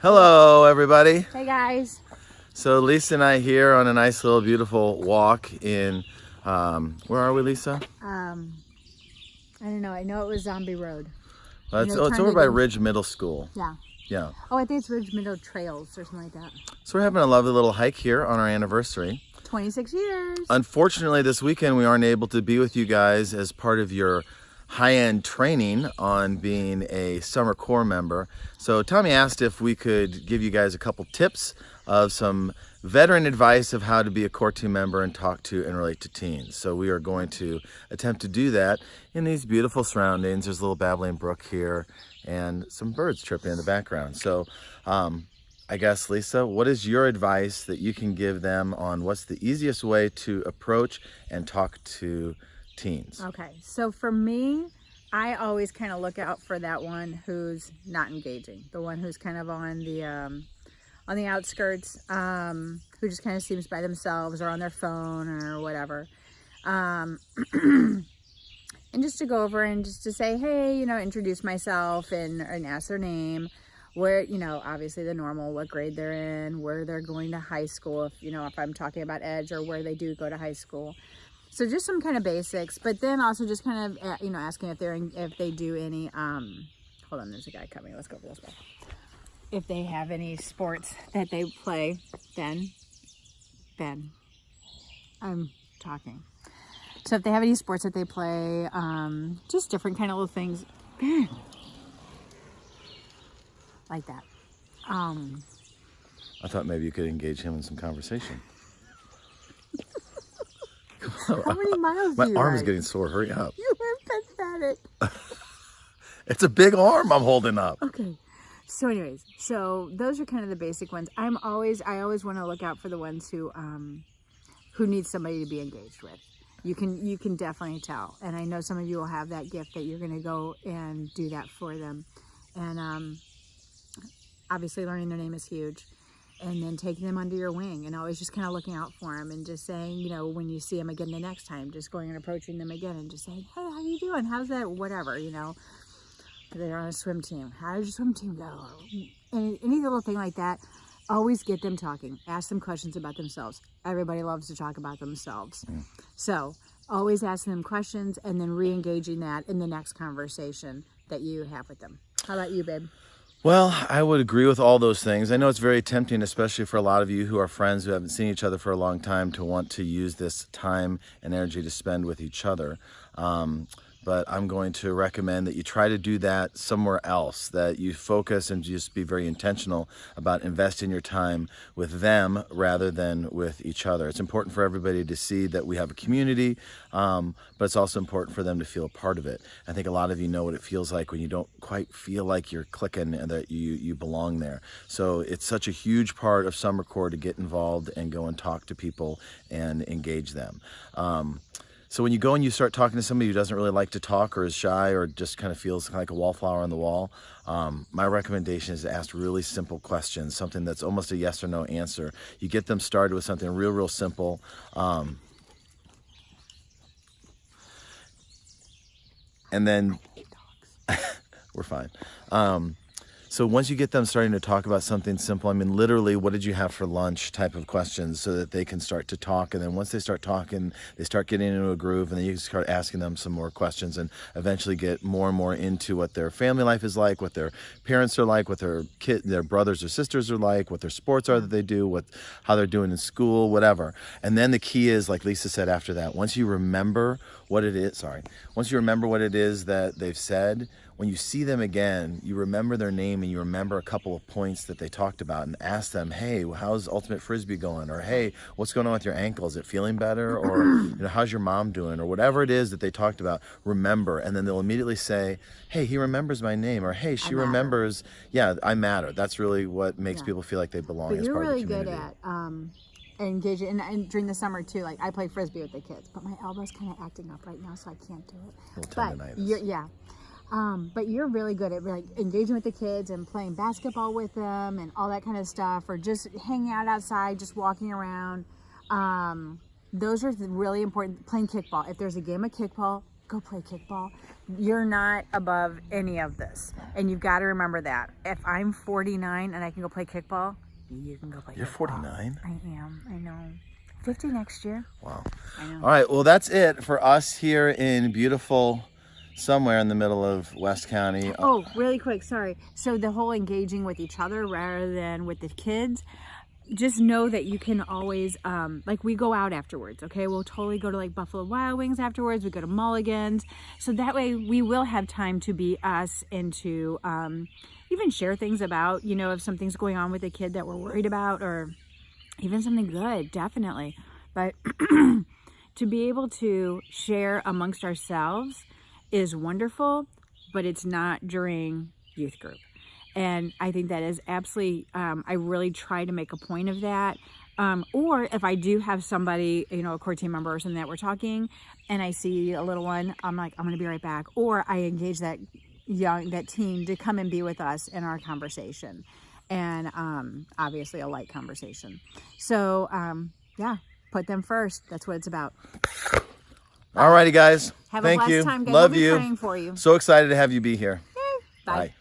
Hello, everybody. Hey guys. So Lisa and I here on a nice little beautiful walk in, where are we, Lisa? I don't know. I know it was Zombie Road. Well, it's over by Ridge Middle School. Yeah. Yeah. Oh, I think it's Ridge Middle Trails or something like that. So we're having a lovely little hike here on our anniversary. 26 years. Unfortunately, this weekend we aren't able to be with you guys as part of your high-end training on being a Summer Corps member. So Tommy asked if we could give you guys a couple tips of some veteran advice of how to be a Corps team member and talk to and relate to teens. So we are going to attempt to do that in these beautiful surroundings. There's a little babbling brook here and some birds chirping in the background. So I guess, Lisa, what is your advice that you can give them on what's the easiest way to approach and talk to teens? Okay, so for me, I always kind of look out for that one who's not engaging, the one who's kind of on the outskirts, who just kind of seems by themselves or on their phone or whatever. And just to go over and just to say, hey, introduce myself and ask their name, where, obviously the normal, what grade they're in, where they're going to high school, if I'm talking about Edge, or where they do go to high school. So just some kind of basics, but then also just kind of, asking if they do any, hold on, there's a guy coming. Let's go over this way. If they have any sports that they play, Ben, I'm talking. So if they have any sports that they play, just different kind of little things, Ben, like that. I thought maybe you could engage him in some conversation. How many miles My do you arm is ride? getting sore. Hurry up. You are pathetic. It's a big arm I'm holding up. Okay. So anyways, so those are kind of the basic ones. I always want to look out for the ones who need somebody to be engaged with. You can definitely tell. And I know some of you will have that gift that you're going to go and do that for them. And obviously learning their name is huge. And then taking them under your wing and always just kind of looking out for them and just saying, when you see them again the next time, just going and approaching them again and just saying, hey, how you doing? How's that? Whatever, They're on a swim team. How does your swim team go? And any little thing like that, always get them talking. Ask them questions about themselves. Everybody loves to talk about themselves. So always asking them questions and then re-engaging that in the next conversation that you have with them. How about you, babe? Well, I would agree with all those things. I know it's very tempting, especially for a lot of you who are friends who haven't seen each other for a long time, to want to use this time and energy to spend with each other. But I'm going to recommend that you try to do that somewhere else, that you focus and just be very intentional about investing your time with them rather than with each other. It's important for everybody to see that we have a community, but it's also important for them to feel a part of it. I think a lot of you know what it feels like when you don't quite feel like you're clicking and that you belong there. So it's such a huge part of Summer Corps to get involved and go and talk to people and engage them. So when you go and you start talking to somebody who doesn't really like to talk or is shy or just kind of feels like a wallflower on the wall, my recommendation is to ask really simple questions, something that's almost a yes or no answer. You get them started with something real simple. And then we're fine. So once you get them starting to talk about something simple, literally, what did you have for lunch type of questions so that they can start to talk. And then once they start talking, they start getting into a groove, and then you can start asking them some more questions and eventually get more and more into what their family life is like, what their parents are like, what their brothers or sisters are like, what their sports are that they do, how they're doing in school, whatever. And then the key is, like Lisa said after that, once you remember what it is that they've said, when you see them again, you remember their name and you remember a couple of points that they talked about and ask them, hey, how's Ultimate Frisbee going? Or, hey, what's going on with your ankle? Is it feeling better? Or, how's your mom doing? Or whatever it is that they talked about, remember. And then they'll immediately say, hey, he remembers my name. Or, hey, she remembers, yeah, I matter. That's really what makes people feel like they belong as part of the community. But you're really good at engaging, and during the summer too, like I play Frisbee with the kids, but my elbow's kind of acting up right now, so I can't do it. A little tendonitis. But you're really good at engaging with the kids and playing basketball with them and all that kind of stuff, or just hanging out outside, just walking around. Those are really important. Playing kickball. If there's a game of kickball, go play kickball. You're not above any of this. And you've got to remember that. If I'm 49 and I can go play kickball, you can go play You're kickball. 49? I am. I know. 50 next year. Wow. I know. All right. Well, that's it for us here in beautiful, somewhere in the middle of West County. Oh, really quick. Sorry. So the whole engaging with each other rather than with the kids, just know that you can always, like we go out afterwards, okay? We'll totally go to like Buffalo Wild Wings afterwards. We go to Mulligan's. So that way we will have time to be us and to even share things about, you know, if something's going on with a kid that we're worried about or even something good, definitely. But to be able to share amongst ourselves is wonderful, but it's not during youth group. And I think that is absolutely, I really try to make a point of that. Or if I do have somebody, you know, a core team member or something that we're talking and I see a little one, I'm like, I'm going to be right back. Or I engage that teen to come and be with us in our conversation. And obviously a light conversation. So yeah, put them first. That's what it's about. All righty, guys. Have Thank a blessed you. time, guys. Love we'll be you. praying for you. So excited to have you be here. Bye. Bye.